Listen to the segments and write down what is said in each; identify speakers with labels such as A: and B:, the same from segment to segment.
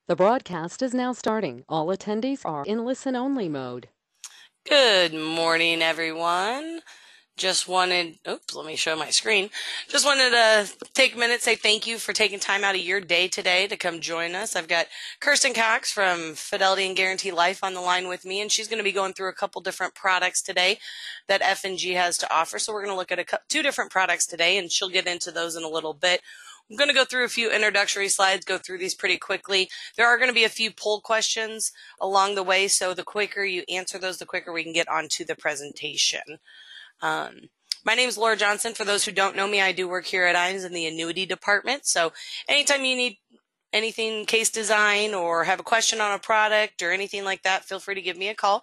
A: The broadcast is now starting. All attendees are in listen-only mode.
B: Good morning, everyone. Let me show my screen. Just wanted to take a minute, say thank you for taking time out of your day today to come join us. I've got Kirsten Cox from Fidelity and Guarantee Life on the line with me, and she's going to be going through a couple different products today that F&G has to offer. So we're going to look at two different products today, and she'll get into those in a little bit. I'm going to go through a few introductory slides, go through these pretty quickly. There are going to be a few poll questions along the way, so the quicker you answer those, the quicker we can get onto the presentation. My name is Laura Johnson. For those who don't know me, I do work here at Iams in the annuity department. So anytime you need anything case design or have a question on a product or anything like that, feel free to give me a call.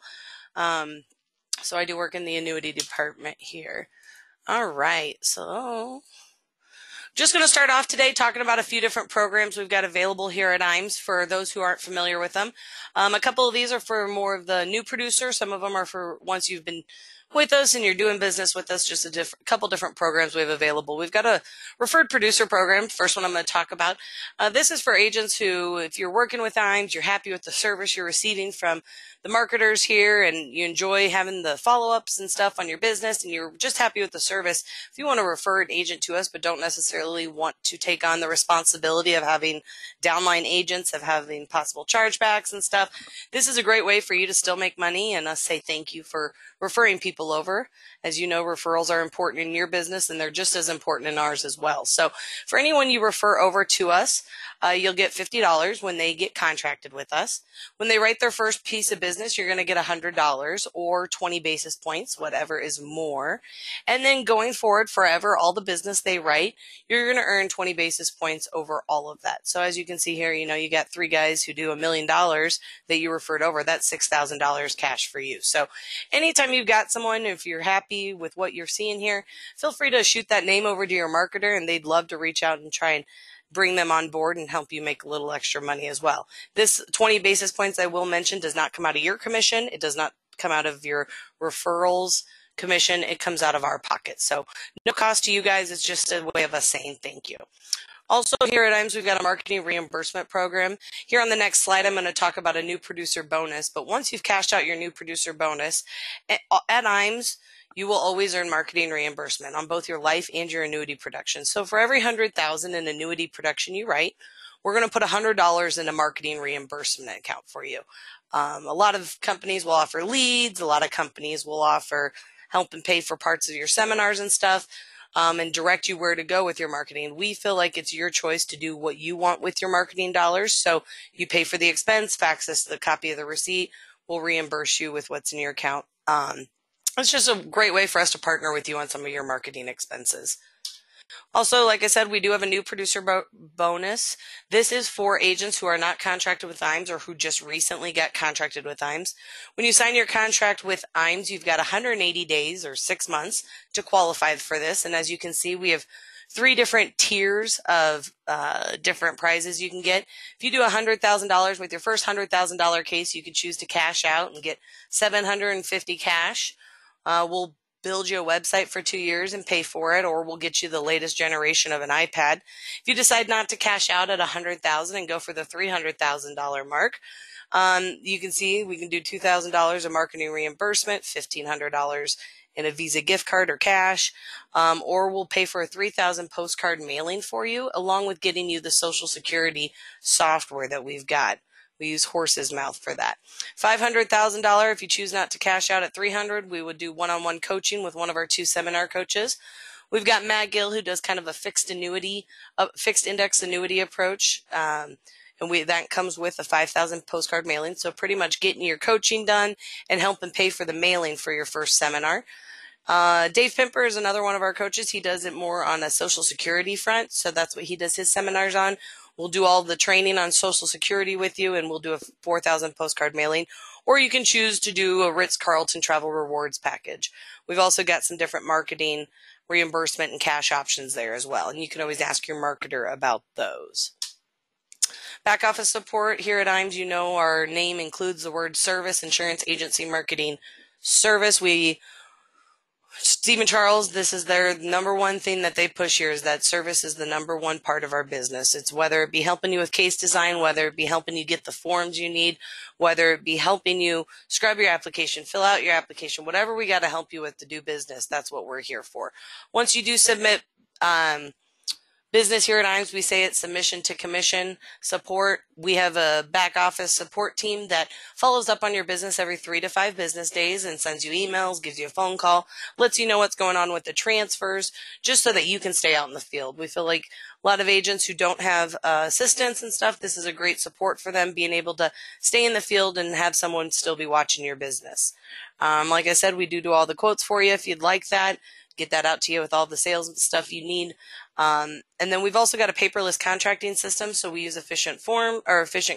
B: So I do work in the annuity department here. All right, so just going to start off today talking about a few different programs we've got available here at Iams for those who aren't familiar with them. A couple of these are for more of the new producer. Some of them are for once you've been with us and you're doing business with us, just a couple different programs we have available. We've got a referred producer program. First one I'm going to talk about. This is for agents who, if you're working with Iams, you're happy with the service you're receiving from the marketers here and you enjoy having the follow-ups and stuff on your business and you're just happy with the service. If you want to refer an agent to us but don't necessarily want to take on the responsibility of having downline agents, of having possible chargebacks and stuff, this is a great way for you to still make money and us say thank you for referring people over. As you know, referrals are important in your business and they're just as important in ours as well. So for anyone you refer over to us, you'll get $50 when they get contracted with us. When they write their first piece of business, you're going to get $100 or 20 basis points, whatever is more. And then going forward forever, all the business they write, you're going to earn 20 basis points over all of that. So as you can see here, you got 3 guys who do $1 million that you referred over. That's $6,000 cash for you. So anytime you've got someone, if you're happy with what you're seeing here, feel free to shoot that name over to your marketer and they'd love to reach out and try and bring them on board and help you make a little extra money as well. This 20 basis points I will mention does not come out of your commission. It does not come out of your referrals commission. It comes out of our pocket. So no cost to you guys. It's just a way of us saying thank you. Also here at Iams, we've got a marketing reimbursement program. Here on the next slide, I'm going to talk about a new producer bonus. But once you've cashed out your new producer bonus, at Iams, you will always earn marketing reimbursement on both your life and your annuity production. So for every $100,000 in annuity production you write, we're going to put $100 in a marketing reimbursement account for you. A lot of companies will offer leads. A lot of companies will offer help and pay for parts of your seminars and stuff. And direct you where to go with your marketing. We feel like it's your choice to do what you want with your marketing dollars. So you pay for the expense, fax us the copy of the receipt. We'll reimburse you with what's in your account. It's just a great way for us to partner with you on some of your marketing expenses. Also, like I said, we do have a new producer bonus. This is for agents who are not contracted with Iams or who just recently got contracted with Iams. When you sign your contract with Iams, you've got 180 days or 6 months to qualify for this. And as you can see, we have 3 different tiers of different prizes you can get. If you do $100,000 with your first $100,000 case, you can choose to cash out and get $750 cash. We'll build you a website for 2 years and pay for it, or we'll get you the latest generation of an iPad. If you decide not to cash out at $100,000 and go for the $300,000 mark, you can see we can do $2,000 of marketing reimbursement, $1,500 in a Visa gift card or cash, or we'll pay for a 3,000 postcard mailing for you, along with getting you the Social Security software that we've got. We use horse's mouth for that. $500,000, if you choose not to cash out at $300,000, we would do one-on-one coaching with one of our 2 seminar coaches. We've got Matt Gill, who does kind of a fixed index annuity approach. And that comes with a 5,000 postcard mailing. So pretty much getting your coaching done and helping pay for the mailing for your first seminar. Dave Pimper is another one of our coaches. He does it more on a Social Security front. So that's what he does his seminars on. We'll do all the training on Social Security with you, and we'll do a 4,000 postcard mailing. Or you can choose to do a Ritz-Carlton travel rewards package. We've also got some different marketing reimbursement and cash options there as well. And you can always ask your marketer about those. Back office support here at Iams, our name includes the word service, insurance, agency, marketing, service. We Steve and Charles, this is their number one thing that they push here, is that service is the number one part of our business. It's whether it be helping you with case design, whether it be helping you get the forms you need, whether it be helping you scrub your application, fill out your application, whatever we got to help you with to do business, that's what we're here for. Once you do submit business here at Iams, we say it's submission to commission support. We have a back office support team that follows up on your business every 3 to 5 business days and sends you emails, gives you a phone call, lets you know what's going on with the transfers, just so that you can stay out in the field. We feel like a lot of agents who don't have assistants and stuff, this is a great support for them, being able to stay in the field and have someone still be watching your business. Like I said, we do all the quotes for you if you'd like that. Get that out to you with all the sales stuff you need. And then we've also got a paperless contracting system, so we use efficient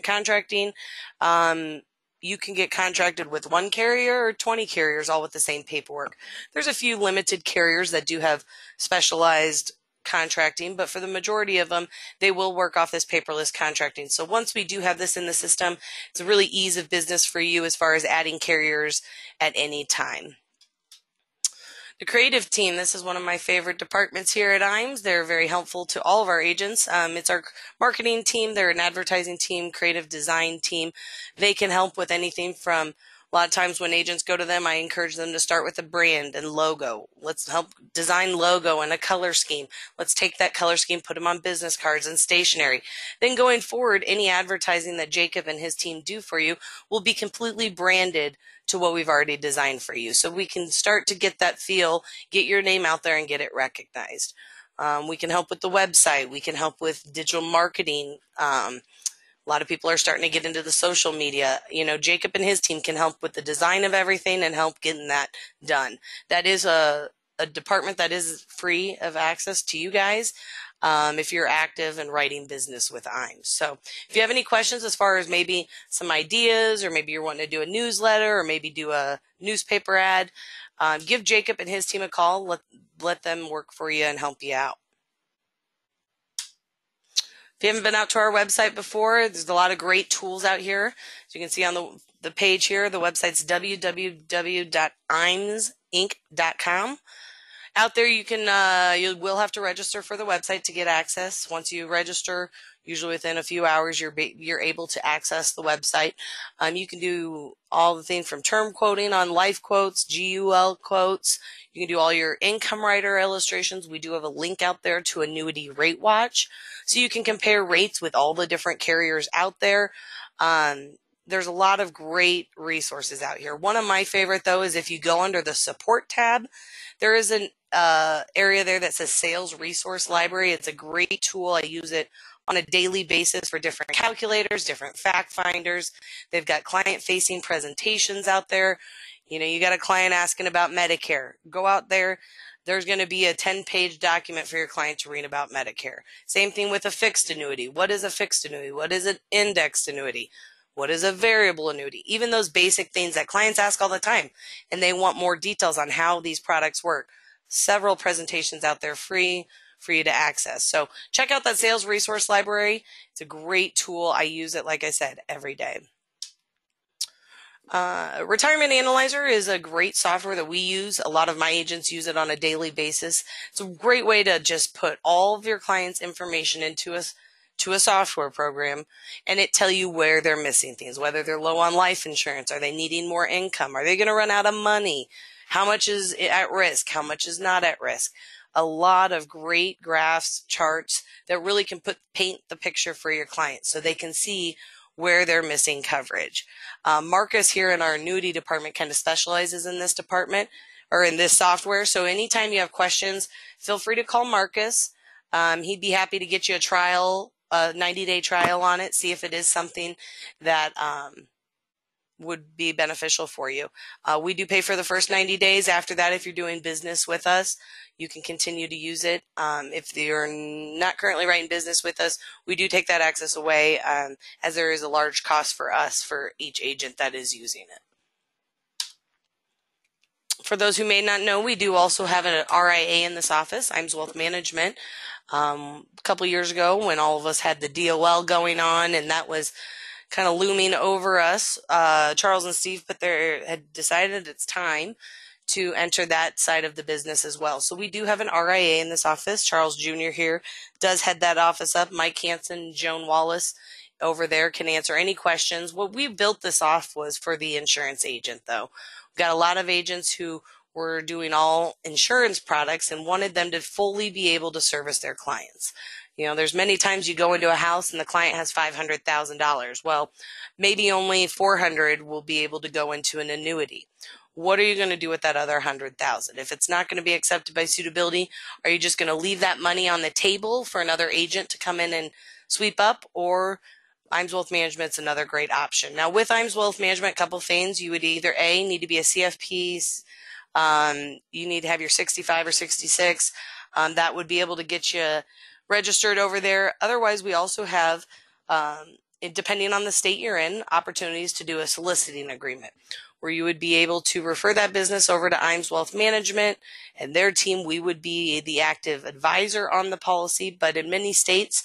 B: contracting. You can get contracted with 1 carrier or 20 carriers, all with the same paperwork. There's a few limited carriers that do have specialized contracting, but for the majority of them, they will work off this paperless contracting. So once we do have this in the system, it's a really ease of business for you as far as adding carriers at any time. The creative team, this is one of my favorite departments here at Iams. They're very helpful to all of our agents. It's our marketing team. They're an advertising team, creative design team. They can help with anything from, a lot of times when agents go to them, I encourage them to start with a brand and logo. Let's help design logo and a color scheme. Let's take that color scheme, put them on business cards and stationery. Then going forward, any advertising that Jacob and his team do for you will be completely branded to what we've already designed for you. So we can start to get that feel, get your name out there and get it recognized. We can help with the website. We can help with digital marketing. A lot of people are starting to get into the social media. You know, Jacob and his team can help with the design of everything and help getting that done. That is a department that is free of access to you guys if you're active and writing business with Iams. So if you have any questions as far as maybe some ideas, or maybe you're wanting to do a newsletter, or maybe do a newspaper ad, give Jacob and his team a call. Let them work for you and help you out. If you haven't been out to our website before, there's a lot of great tools out here. As you can see on the page here, the website's www.iamsinc.com. Out there, you will have to register for the website to get access. Once you register, usually within a few hours, you're able to access the website. You can do all the things from term quoting on life quotes, GUL quotes. You can do all your income writer illustrations. We do have a link out there to Annuity Rate Watch, so you can compare rates with all the different carriers out there. There's a lot of great resources out here. One of my favorite, though, is if you go under the support tab, there is an area there that says Sales Resource Library. It's a great tool. I use it on a daily basis for different calculators, different fact finders. They've got client-facing presentations out there. You know, you got a client asking about Medicare. Go out there. There's going to be a 10-page document for your client to read about Medicare. Same thing with a fixed annuity. What is a fixed annuity? What is an indexed annuity? What is a variable annuity? Even those basic things that clients ask all the time, and they want more details on how these products work. Several presentations out there free for you to access. So check out that Sales Resource Library. It's a great tool. I use it, like I said, every day. Retirement Analyzer is a great software that we use. A lot of my agents use it on a daily basis. It's a great way to just put all of your clients' information into a software program, and it tell you where they're missing things, whether they're low on life insurance, are they needing more income, are they going to run out of money, how much is at risk, how much is not at risk. A lot of great graphs, charts that really can paint the picture for your clients so they can see where they're missing coverage. Marcus here in our annuity department kind of specializes in this department, or in this software. So anytime you have questions, feel free to call Marcus. He'd be happy to get you a 90-day trial on it, see if it is something that would be beneficial for you. We do pay for the first 90 days. After that, if you're doing business with us, you can continue to use it. If you're not currently writing business with us, we do take that access away, as there is a large cost for us for each agent that is using it. For those who may not know, we do also have an RIA in this office, Iams Wealth Management. A couple years ago, when all of us had the DOL going on and that was kind of looming over us, Charles and Steve had decided it's time to enter that side of the business as well. So we do have an RIA in this office. Charles Jr. here does head that office up. Mike Hansen, Joan Wallace over there can answer any questions. What we built this off was for the insurance agent, though. We've got a lot of agents who were doing all insurance products and wanted them to fully be able to service their clients. You know, there's many times you go into a house and the client has $500,000. Well, maybe only 400 will be able to go into an annuity. What are you going to do with that other 100,000? If it's not going to be accepted by suitability, are you just going to leave that money on the table for another agent to come in and sweep up? Or Iams Wealth Management's another great option. Now, with Iams Wealth Management, a couple things. You would either need to be a CFP. You need to have your 65 or 66. That would be able to get you registered over there. Otherwise, we also have, depending on the state you're in, opportunities to do a soliciting agreement where you would be able to refer that business over to Iams Wealth Management and their team. We would be the active advisor on the policy, but in many states,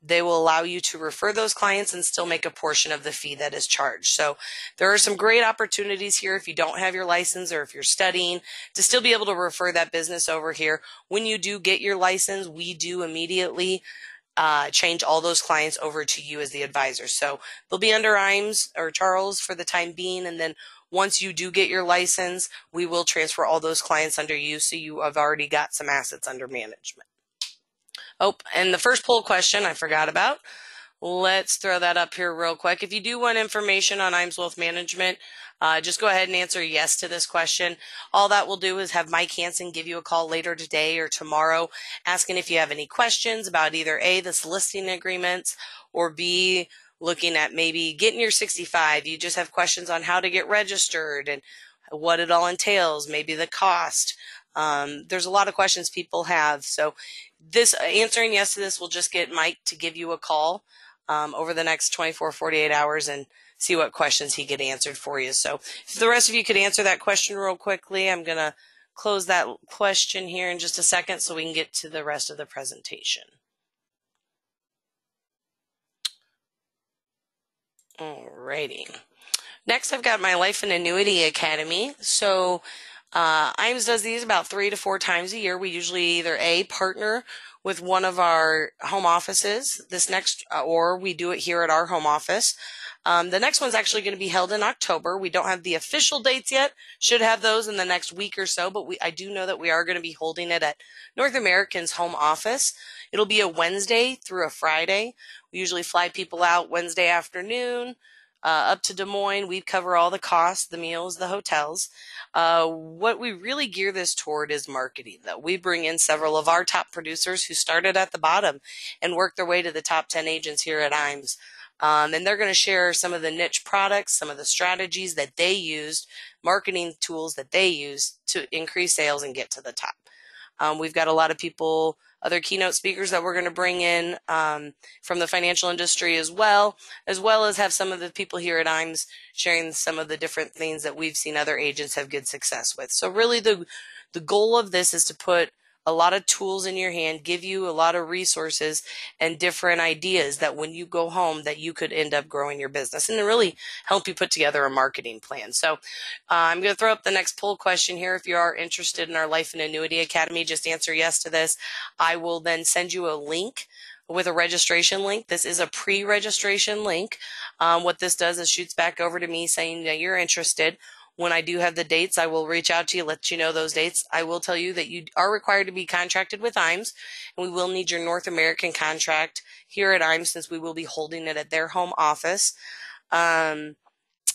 B: they will allow you to refer those clients and still make a portion of the fee that is charged. So there are some great opportunities here if you don't have your license or if you're studying to still be able to refer that business over here. When you do get your license, we do immediately change all those clients over to you as the advisor. So they'll be under Iams or Charles for the time being, and then once you do get your license, we will transfer all those clients under you, so you have already got some assets under management. Oh, and the first poll question I forgot about. Let's throw that up here real quick. If you do want information on Iams Wealth Management, just go ahead and answer yes to this question. All that will do is have Mike Hansen give you a call later today or tomorrow, asking if you have any questions about either A, the soliciting agreements, or B, looking at maybe getting your 65. You just have questions on how to get registered and what it all entails, maybe the cost. There's a lot of questions people have. So this answering yes to this will just get Mike to give you a call over the next 24, 48 hours and see what questions he get answered for you. So if the rest of you could answer that question real quickly, I'm going to close that question here in just a second so we can get to the rest of the presentation. Alrighty. Next, I've got my Life and Annuity Academy. So Iams does these about 3 to 4 times a year. We usually either A, partner with one of our home offices or we do it here at our home office. The next one's actually going to be held in October. We don't have the official dates yet. Should have those in the next week or so, but I do know that we are going to be holding it at North American's home office. It'll be a Wednesday through a Friday. We usually fly people out Wednesday afternoon up to Des Moines. We cover all the costs, the meals, the hotels. What we really gear this toward is marketing, though. We bring in several of our top producers who started at the bottom and worked their way to the top 10 agents here at Iams. And they're going to share some of the niche products, some of the strategies that they used, marketing tools that they use to increase sales and get to the top. We've got a lot of people, other keynote speakers that we're going to bring in from the financial industry as well as have some of the people here at Iams sharing some of the different things that we've seen other agents have good success with. So really the goal of this is to put a lot of tools in your hand, give you a lot of resources and different ideas that when you go home that you could end up growing your business and to really help you put together a marketing plan. So I'm going to throw up the next poll question here. If you are interested in our Life and Annuity Academy, just answer yes to this. I will then send you a link with a registration link. This is a pre-registration link. What this does is shoots back over to me saying that you're interested. When I do have the dates, I will reach out to you, let you know those dates. I will tell you that you are required to be contracted with Iams, and we will need your North American contract here at Iams since we will be holding it at their home office. And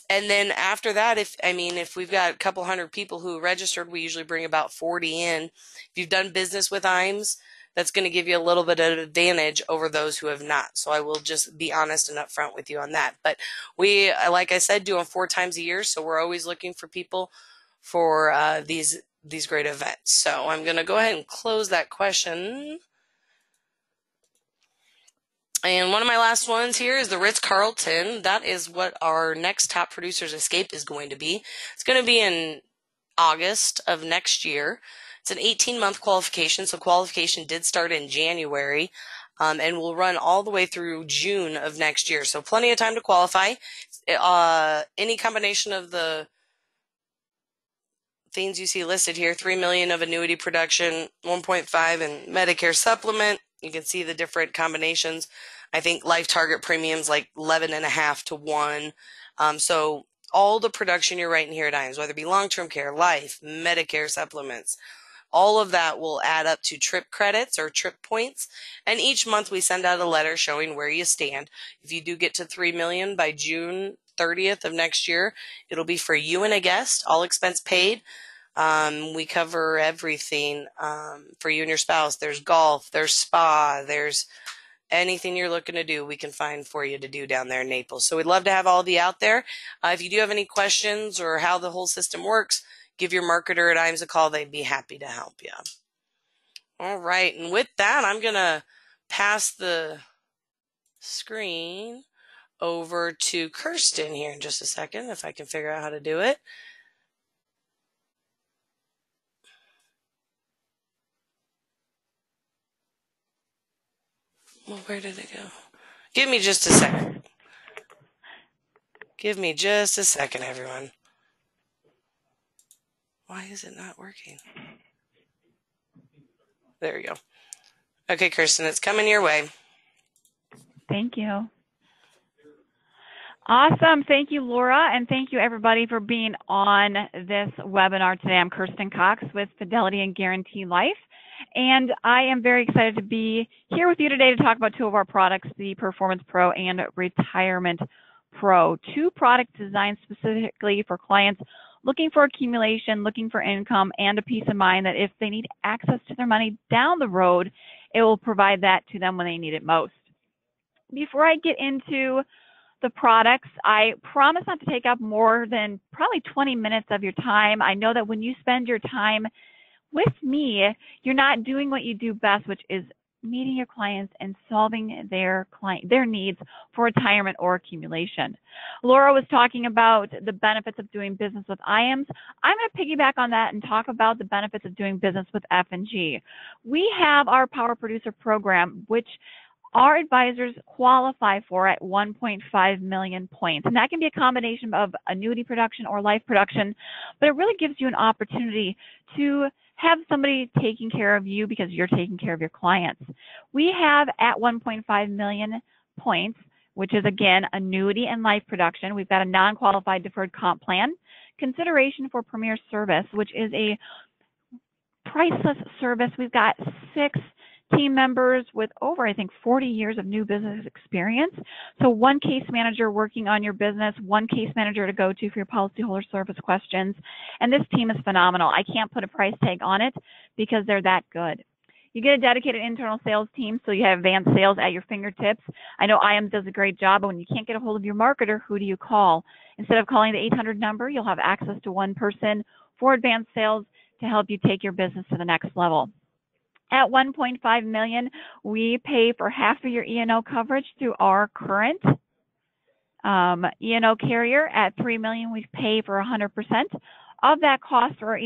B: then after that, if we've got a couple hundred people who registered, we usually bring about 40 in. If you've done business with Iams, that's going to give you a little bit of advantage over those who have not. So I will just be honest and upfront with you on that. But we, like I said, do them 4 times a year. So we're always looking for people for these great events. So I'm going to go ahead and close that question. And one of my last ones here is the Ritz-Carlton. That is what our next Top Producers Escape is going to be. It's going to be in August of next year. It's an 18-month qualification, so qualification did start in January and will run all the way through June of next year. So plenty of time to qualify. Any combination of the things you see listed here, $3 million of annuity production, 1.5 in Medicare supplement. You can see the different combinations. I think life target premiums like 11.5 to 1. So all the production you're writing here at Iams, whether it be long-term care, life, Medicare supplements, all of that will add up to trip credits or trip points. And each month we send out a letter showing where you stand. If you do get to 3 million by June 30th of next year, it'll be for you and a guest, all expense paid. We cover everything for you and your spouse. There's golf, there's spa, there's anything you're looking to do, we can find for you to do down there in Naples. So we'd love to have all of you out there. If you do have any questions or how the whole system works, give your marketer at Iams a call. They'd be happy to help you. All right. And with that, I'm going to pass the screen over to Kirsten here in just a second, if I can figure out how to do it. Well, where did it go? Give me just a second. Give me just a second, everyone. Why is it not working? There we go. Okay, Kirsten, it's coming your way.
C: Thank you. Awesome. Thank you, Laura, and thank you, everybody, for being on this webinar today. I'm Kirsten Cox with Fidelity and Guarantee Life, and I am very excited to be here with you today to talk about two of our products, the Performance Pro and Retirement Pro, two products designed specifically for clients looking for accumulation, looking for income, and a peace of mind that if they need access to their money down the road, it will provide that to them when they need it most. Before I get into the products, I promise not to take up more than probably 20 minutes of your time. I know that when you spend your time with me, you're not doing what you do best, which is meeting your clients and solving their needs for retirement or accumulation. Laura was talking about the benefits of doing business with Iams. I'm going to piggyback on that and talk about the benefits of doing business with F&G. We have our Power Producer program, which our advisors qualify for at 1.5 million points. And that can be a combination of annuity production or life production, but it really gives you an opportunity to have somebody taking care of you because you're taking care of your clients. We have at 1.5 million points, which is again annuity and life production. We've got a non-qualified deferred comp plan, consideration for premier service, which is a priceless service. We've got 6 team members with over, I think, 40 years of new business experience. So one case manager working on your business, one case manager to go to for your policyholder service questions. And this team is phenomenal. I can't put a price tag on it because they're that good. You get a dedicated internal sales team, so you have advanced sales at your fingertips. I know Iams does a great job, but when you can't get a hold of your marketer, who do you call? Instead of calling the 800 number, you'll have access to one person for advanced sales to help you take your business to the next level. At 1.5 million, we pay for half of your E&O coverage through our current E&O carrier. At 3 million, we pay for 100% of that cost for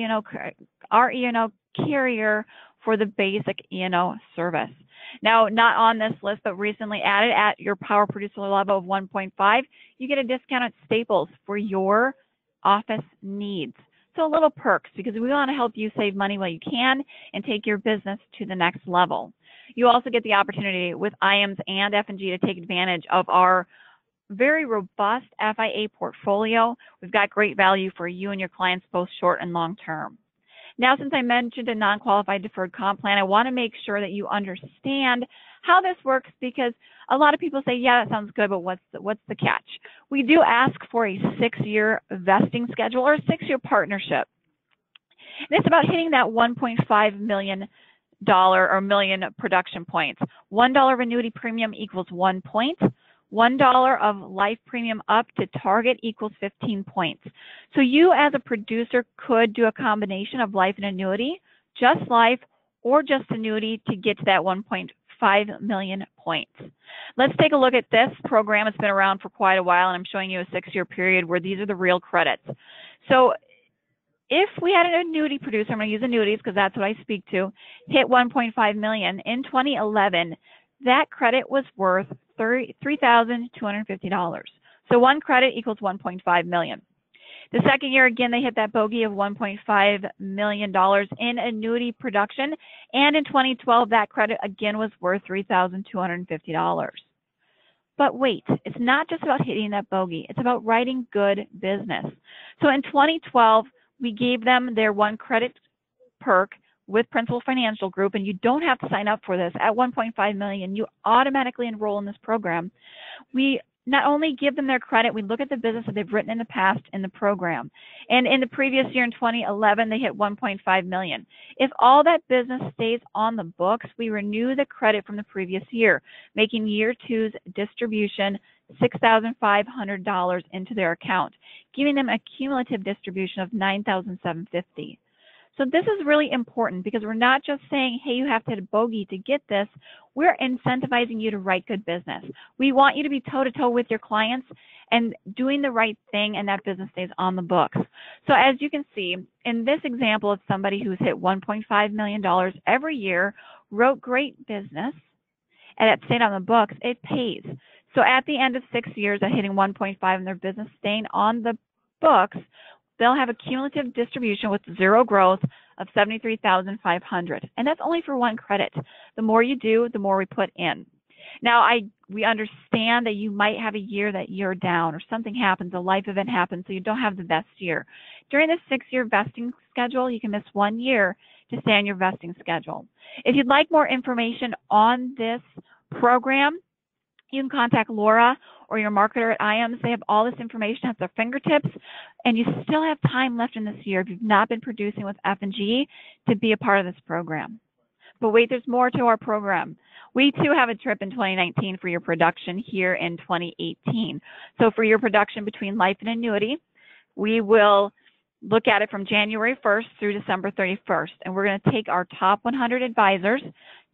C: our E&O carrier for the basic E&O service. Now, not on this list, but recently added at your Power Producer level of 1.5, you get a discount at Staples for your office needs. So a little perks because we want to help you save money while you can and take your business to the next level. You also get the opportunity with Iams and F&G to take advantage of our very robust FIA portfolio. We've got great value for you and your clients, both short and long term. Now, since I mentioned a non-qualified deferred comp plan, I want to make sure that you understand how this works because a lot of people say, yeah, that sounds good, but what's the catch? We do ask for a 6-year vesting schedule or a 6-year partnership. And it's about hitting that $1.5 million or million production points. $1 of annuity premium equals 1 point. $1 of life premium up to target equals 15 points. So you as a producer could do a combination of life and annuity, just life or just annuity to get to that 1.5 million points. Let's take a look at this program. It's been around for quite a while, and I'm showing you a 6-year period where these are the real credits. So if we had an annuity producer, I'm going to use annuities because that's what I speak to, hit 1.5 million in 2011, that credit was worth $3,250. So one credit equals 1.5 million. The second year, again, they hit that bogey of $1.5 million in annuity production. And in 2012, that credit again was worth $3,250. But wait, it's not just about hitting that bogey. It's about writing good business. So in 2012, we gave them their one credit perk with Principal Financial Group, and you don't have to sign up for this. At $1.5 million, you automatically enroll in this program. We not only give them their credit, we look at the business that they've written in the past in the program. And in the previous year, in 2011, they hit $1.5 million. If all that business stays on the books, we renew the credit from the previous year, making year two's distribution $6,500 into their account, giving them a cumulative distribution of $9,750. So this is really important because we're not just saying, hey, you have to hit a bogey to get this. We're incentivizing you to write good business. We want you to be toe-to-toe with your clients and doing the right thing, and that business stays on the books. So as you can see, in this example of somebody who's hit $1.5 million every year, wrote great business, and it stayed on the books, it pays. So at the end of 6 years of hitting 1.5 in their business staying on the books, they'll have a cumulative distribution with zero growth of $73,500. And that's only for one credit. The more you do, the more we put in. Now, we understand that you might have a year that you're down or something happens, a life event happens, so you don't have the best year. During the 6-year vesting schedule, you can miss 1 year to stay on your vesting schedule. If you'd like more information on this program, you can contact Laura or your marketer at Iams. They have all this information at their fingertips, and you still have time left in this year if you've not been producing with F&G to be a part of this program. But wait, there's more to our program. We too have a trip in 2019 for your production here in 2018. So for your production between life and annuity, we will look at it from January 1st through December 31st, and we're going to take our top 100 advisors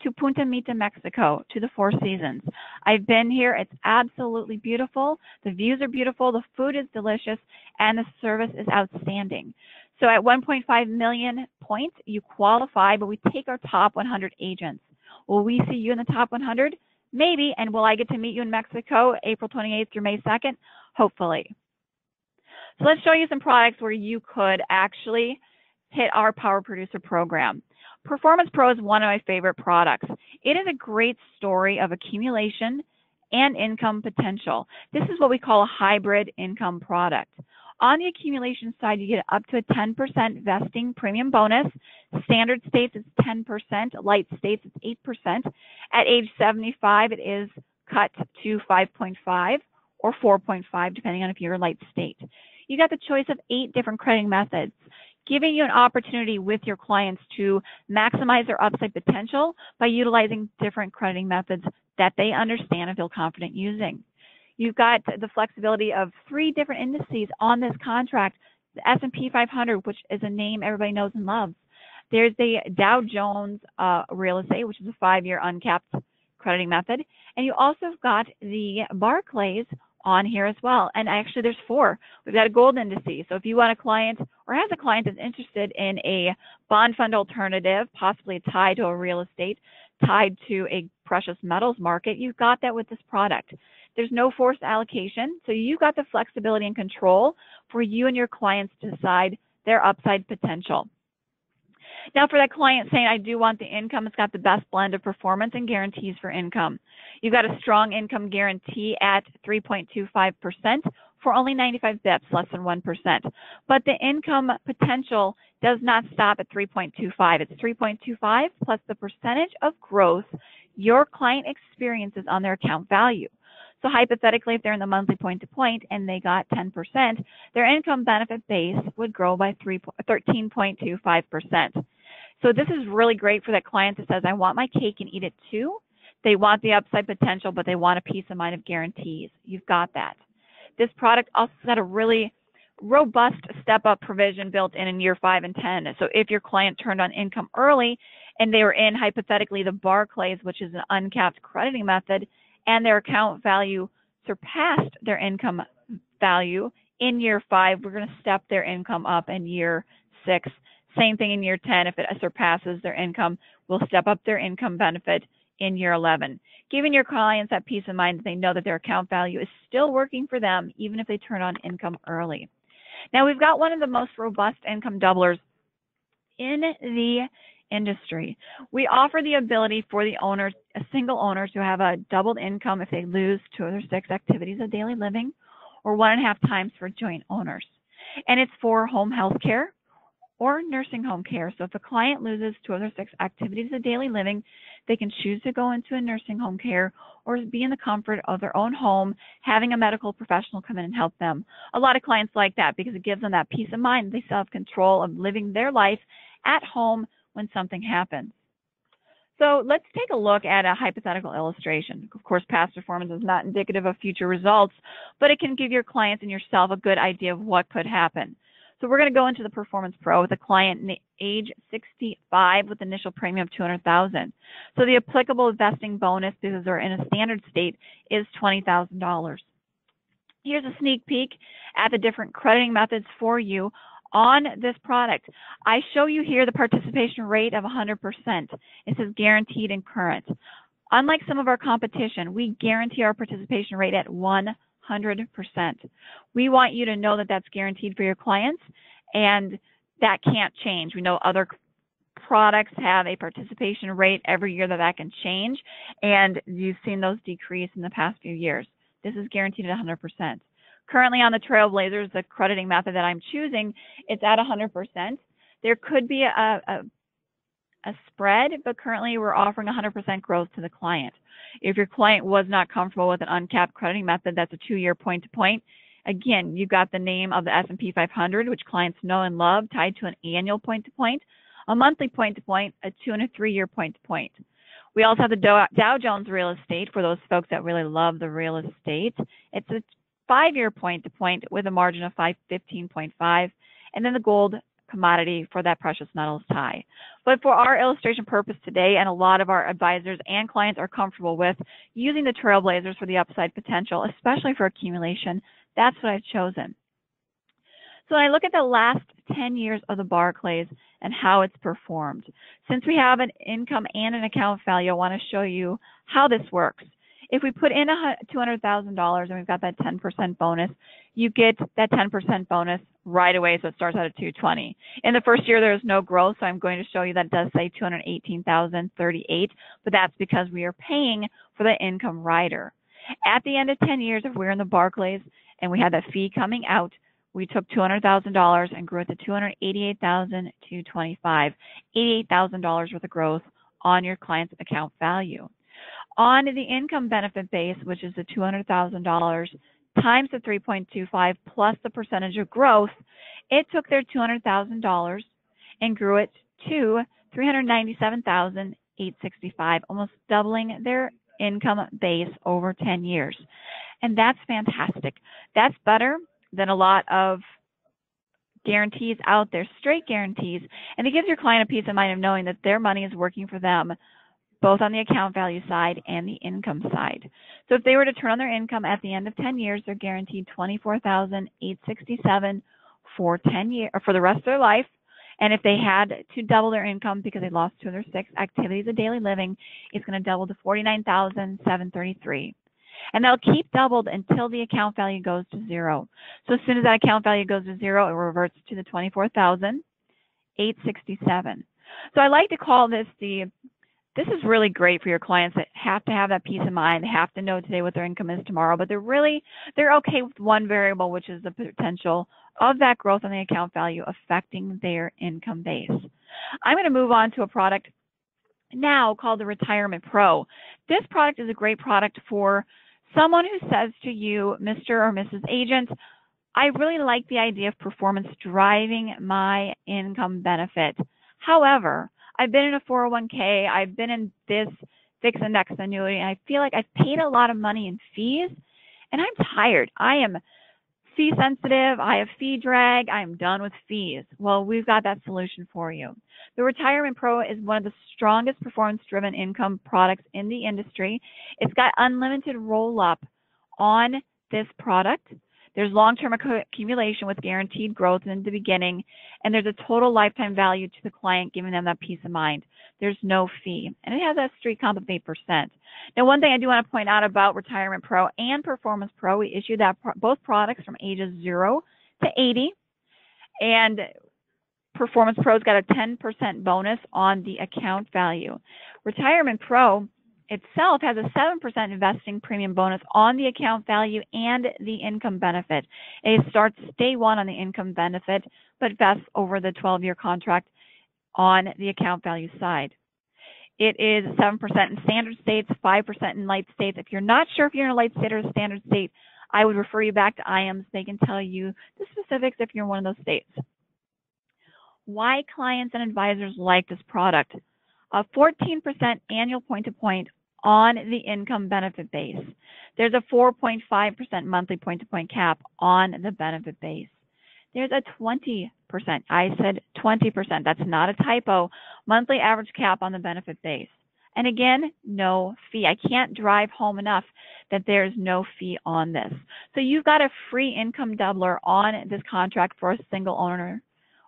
C: to Punta Mita, Mexico, to the Four Seasons. I've been here. It's absolutely beautiful. The views are beautiful. The food is delicious, and the service is outstanding. So at 1.5 million points, you qualify, but we take our top 100 agents. Will we see you in the top 100? Maybe. And will I get to meet you in Mexico April 28th through May 2nd? Hopefully. So let's show you some products where you could actually hit our Power Producer program. Performance Pro is one of my favorite products. It is a great story of accumulation and income potential. This is what we call a hybrid income product. On the accumulation side, you get up to a 10% vesting premium bonus. Standard states it's 10%, light states it's 8%. At age 75, it is cut to 5.5 or 4.5, depending on if you're a light state. You got the choice of 8 different crediting methods, giving you an opportunity with your clients to maximize their upside potential by utilizing different crediting methods that they understand and feel confident using. You've got the flexibility of 3 different indices on this contract, the S&P 500, which is a name everybody knows and loves. There's the Dow Jones Real Estate, which is a 5-year uncapped crediting method. And you also have got the Barclays on here as well. And actually there's 4. We've got a gold indice. So if you want a client or has a client that's interested in a bond fund alternative, possibly tied to a real estate, tied to a precious metals market, you've got that with this product. There's no forced allocation. So you've got the flexibility and control for you and your clients to decide their upside potential. Now for that client saying, I do want the income, it's got the best blend of performance and guarantees for income. You've got a strong income guarantee at 3.25% for only 95 bips, less than 1%. But the income potential does not stop at 3.25. It's 3.25 plus the percentage of growth your client experiences on their account value. So hypothetically, if they're in the monthly point-to-point and they got 10%, their income benefit base would grow by 13.25%. So this is really great for that client that says, I want my cake and eat it too. They want the upside potential, but they want a peace of mind of guarantees. You've got that. This product also got a really robust step-up provision built in year 5 and 10. So if your client turned on income early and they were in, hypothetically, the Barclays, which is an uncapped crediting method, and their account value surpassed their income value in year 5, we're going to step their income up in year 6. Same thing in year 10. If it surpasses their income, we'll step up their income benefit in year 11. Giving your clients that peace of mind that they know that their account value is still working for them, even if they turn on income early. Now, we've got one of the most robust income doublers in the industry. We offer the ability for the owners, single owners, to have a doubled income if they lose 2 of their 6 activities of daily living, or 1.5 times for joint owners. And it's for home health care or nursing home care. So if a client loses 2 of their 6 activities of daily living, they can choose to go into a nursing home care or be in the comfort of their own home, having a medical professional come in and help them. A lot of clients like that because it gives them that peace of mind. They still have control of living their life at home when something happens. So let's take a look at a hypothetical illustration. Of course, past performance is not indicative of future results, but it can give your clients and yourself a good idea of what could happen. So we're going to go into the Performance Pro with a client age 65 with initial premium of $200,000. So the applicable vesting bonus, because they're in a standard state, is $20,000. Here's a sneak peek at the different crediting methods for you on this product. I show you here the participation rate of 100%. It says guaranteed and current. Unlike some of our competition, we guarantee our participation rate at 100%. We want you to know that that's guaranteed for your clients, and that can't change. We know other products have a participation rate every year that can change, and you've seen those decrease in the past few years. This is guaranteed at 100%. Currently on the Trailblazers, the crediting method that I'm choosing, it's at 100%. There could be a spread, but currently we're offering 100% growth to the client. If your client was not comfortable with an uncapped crediting method, that's a 2-year point-to-point. Again, you've got the name of the S&P 500, which clients know and love, tied to an annual point-to-point, a monthly point-to-point, a 2- and a 3-year point-to-point. We also have the Dow Jones Real Estate for those folks that really love the real estate. It's a 5-year point-to-point with a margin of 15.5, and then the gold commodity for that precious metals tie. But for our illustration purpose today, and a lot of our advisors and clients are comfortable with using the Trailblazers for the upside potential, especially for accumulation, that's what I've chosen. So when I look at the last 10 years of the Barclays and how it's performed, since we have an income and an account value, I want to show you how this works. If we put in $200,000 and we've got that 10% bonus, you get that 10% bonus right away, so it starts out at $220,000. In the first year, there is no growth, so I'm going to show you that it does say $218,038, but that's because we are paying for the income rider. At the end of 10 years, if we're in the Barclays and we had that fee coming out, we took $200,000 and grew it to $288,225, $88,000 worth of growth on your client's account value. On the income benefit base, which is the $200,000 times the 3.25 plus the percentage of growth, it took their $200,000 and grew it to $397,865, almost doubling their income base over 10 years. And that's fantastic. That's better than a lot of guarantees out there, straight guarantees, and it gives your client a peace of mind of knowing that their money is working for them, both on the account value side and the income side. So if they were to turn on their income at the end of 10 years, they're guaranteed $24,867 for 10 years, or for the rest of their life. And if they had to double their income because they lost 2 of their 6 activities of daily living, it's going to double to $49,733. And they'll keep doubled until the account value goes to 0. So as soon as that account value goes to 0, it reverts to the $24,867. So I like to call this this is really great for your clients that have to have that peace of mind. They have to know today what their income is tomorrow, but they're okay with one variable, which is the potential of that growth on the account value affecting their income base. I'm going to move on to a product now called the Retirement Pro. This product is a great product for someone who says to you, Mr. or Mrs. Agent, I really like the idea of performance driving my income benefit. However, I've been in a 401k, I've been in this fixed index annuity, and I feel like I've paid a lot of money in fees, and I'm tired. I am fee sensitive, I have fee drag, I am done with fees. Well, we've got that solution for you. The Retirement Pro is one of the strongest performance-driven income products in the industry. It's got unlimited roll-up on this product. There's long-term accumulation with guaranteed growth in the beginning, and there's a total lifetime value to the client, giving them that peace of mind. There's no fee, and it has a street comp of 8%. Now, one thing I do want to point out about Retirement Pro and Performance Pro, we issue both products from ages 0 to 80. And Performance Pro's got a 10% bonus on the account value. Retirement Pro itself has a 7% investing premium bonus on the account value and the income benefit. It starts day one on the income benefit, but vests over the 12-year contract on the account value side. It is 7% in standard states, 5% in light states. If you're not sure if you're in a light state or a standard state, I would refer you back to Iams. They can tell you the specifics if you're in one of those states. Why clients and advisors like this product? A 14% annual point-to-point on the income benefit base. There's a 4.5% monthly point-to-point cap on the benefit base. There's a 20%, I said 20%, that's not a typo, monthly average cap on the benefit base. And again, no fee. I can't drive home enough that there's no fee on this. So you've got a free income doubler on this contract for a single owner,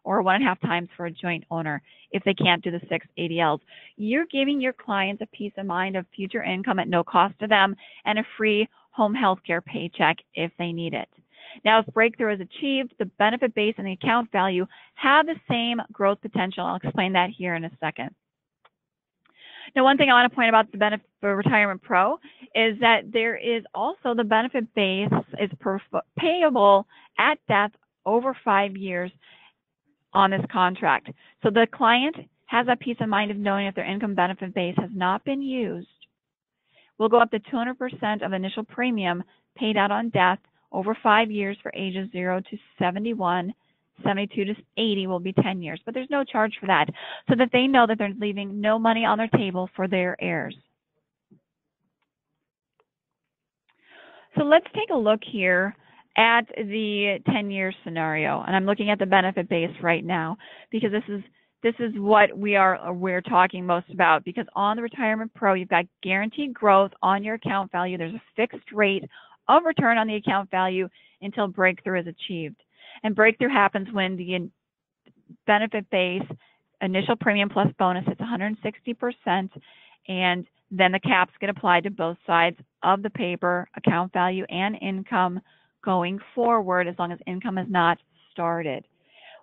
C: or 1.5 times for a joint owner if they can't do the 6 ADLs. You're giving your clients a peace of mind of future income at no cost to them and a free home health care paycheck if they need it. Now, if breakthrough is achieved, the benefit base and the account value have the same growth potential. I'll explain that here in a second. Now, one thing I want to point about the benefit for Retirement Pro is that there is also the benefit base is payable at death over 5 years on this contract. So the client has a peace of mind of knowing if their income benefit base has not been used. We'll go up to 200% of initial premium paid out on death over 5 years for ages 0 to 71. 72 to 80 will be 10 years, but there's no charge for that, so that they know that they're leaving no money on their table for their heirs. So let's take a look here at the 10-year scenario, and I'm looking at the benefit base right now because this is what we're talking most about, because on the Retirement Pro, you've got guaranteed growth on your account value. There's a fixed rate of return on the account value until breakthrough is achieved. And breakthrough happens when the benefit base initial premium plus bonus is 160%, and then the caps get applied to both sides of the paper, account value and income going forward, as long as income is not started.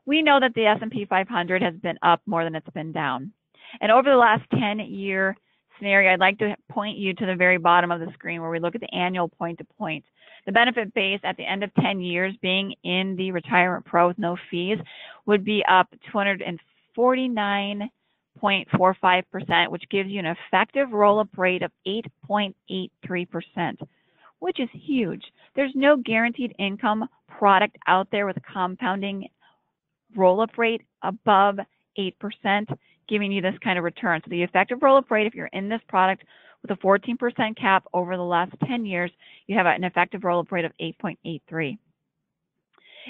C: We know that the S&P 500 has been up more than it's been down. And over the last 10-year scenario, I'd like to point you to the very bottom of the screen where we look at the annual point-to-point. The benefit base at the end of 10 years being in the Retirement Pro with no fees would be up 249.45%, which gives you an effective roll-up rate of 8.83%, which is huge. There's no guaranteed income product out there with a compounding roll-up rate above 8%, giving you this kind of return. So the effective roll-up rate, if you're in this product with a 14% cap over the last 10 years, you have an effective roll-up rate of 8.83.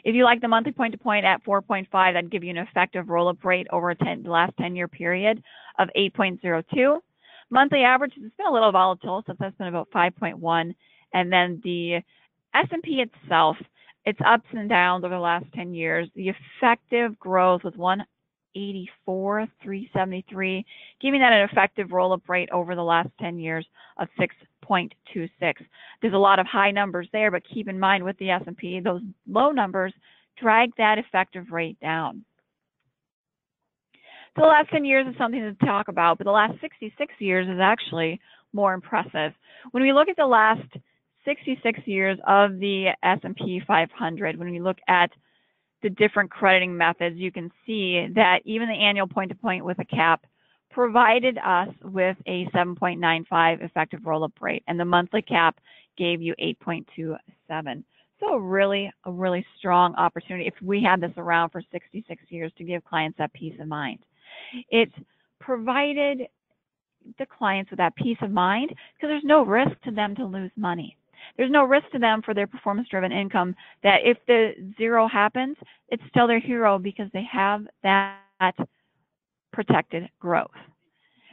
C: If you like the monthly point-to-point at 4.5, that'd give you an effective roll-up rate over the last 10-year period of 8.02. Monthly average has been a little volatile, so that's been about 5.1. And then the S&P itself, its ups and downs over the last 10 years, the effective growth was 184,373, giving that an effective roll-up rate over the last 10 years of 6.26. There's a lot of high numbers there, but keep in mind with the S&P, those low numbers drag that effective rate down. So the last 10 years is something to talk about, but the last 66 years is actually more impressive. When we look at the last 66 years of the S&P 500, when we look at the different crediting methods, you can see that even the annual point-to-point with a cap provided us with a 7.95 effective roll-up rate, and the monthly cap gave you 8.27. So a really strong opportunity if we had this around for 66 years to give clients that peace of mind. It provided the clients with that peace of mind because there's no risk to them to lose money. There's no risk to them for their performance-driven income that if the zero happens, it's still their hero because they have that protected growth.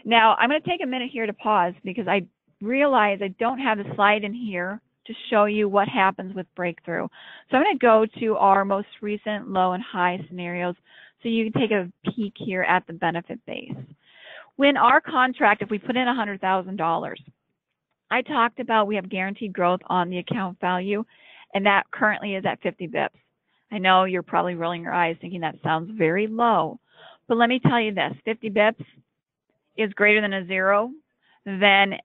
C: Now, I'm going to take a minute here to pause because I realize I don't have the slide in here to show you what happens with breakthrough. So I'm going to go to our most recent low and high scenarios so you can take a peek here at the benefit base. When our contract, if we put in $100,000, I talked about we have guaranteed growth on the account value, and that currently is at 50 bips. I I know you're probably rolling your eyes thinking that sounds very low, but let me tell you this, 50 bips is greater than a 0, then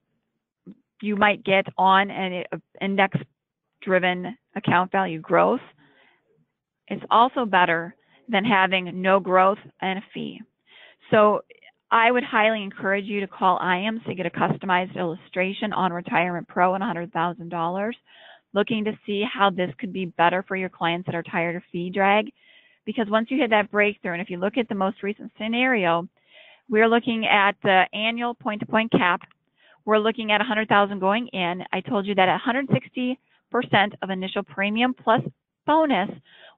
C: you might get on an index-driven account value growth. It's also better than having no growth and a fee. So I would highly encourage you to call Iams to get a customized illustration on Retirement Pro and $100,000, looking to see how this could be better for your clients that are tired of fee drag. Because once you hit that breakthrough, and if you look at the most recent scenario, we're looking at the annual point-to-point cap. We're looking at $100,000 going in. I told you that at 160% of initial premium plus bonus,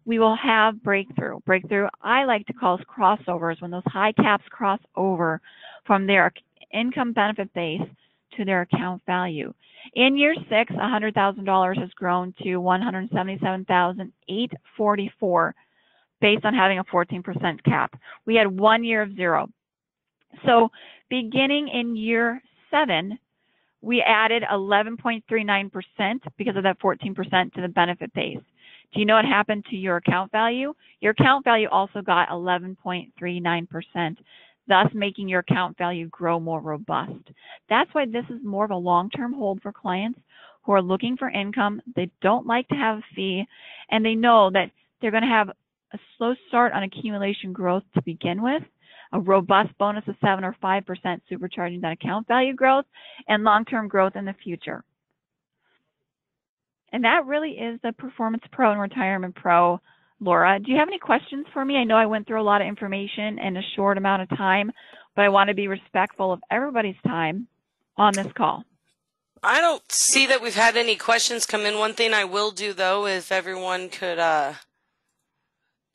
C: we will have breakthrough. Breakthrough I like to call crossovers, when those high caps cross over from their income benefit base to their account value. In year 6, $100,000 has grown to $177,844 based on having a 14% cap. We had 1 year of 0. So beginning in year 7, we added 11.39% because of that 14% to the benefit base. Do you know what happened to your account value? Your account value also got 11.39%, thus making your account value grow more robust. That's why this is more of a long-term hold for clients who are looking for income. They don't like to have a fee, and they know that they're going to have a slow start on accumulation growth to begin with, a robust bonus of 7 or 5% supercharging that account value growth, and long-term growth in the future. And that really is the Performance Pro and Retirement Pro. Laura, do you have any questions for me? I know I went through a lot of information in a short amount of time, but I want to be respectful of everybody's time on this call.
B: I don't see that we've had any questions come in. One thing I will do, though, if everyone could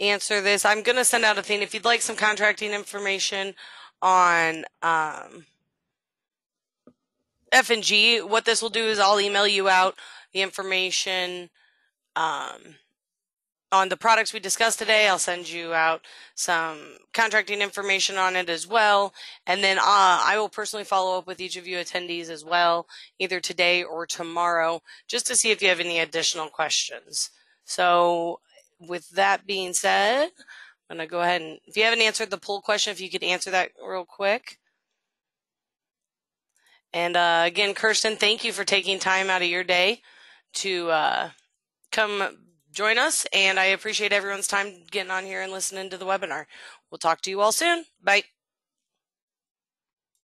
B: answer this, I'm going to send out a thing. If you'd like some contracting information on F&G, what this will do is I'll email you out the information on the products we discussed today. I'll send you out some contracting information on it as well. And then I will personally follow up with each of you attendees as well, either today or tomorrow, just to see if you have any additional questions. So with that being said, I'm going to go ahead and, if you haven't answered the poll question, if you could answer that real quick. And again, Kirsten, thank you for taking time out of your day to come join us. And I appreciate everyone's time getting on here and listening to the webinar. We'll talk to you all soon. Bye.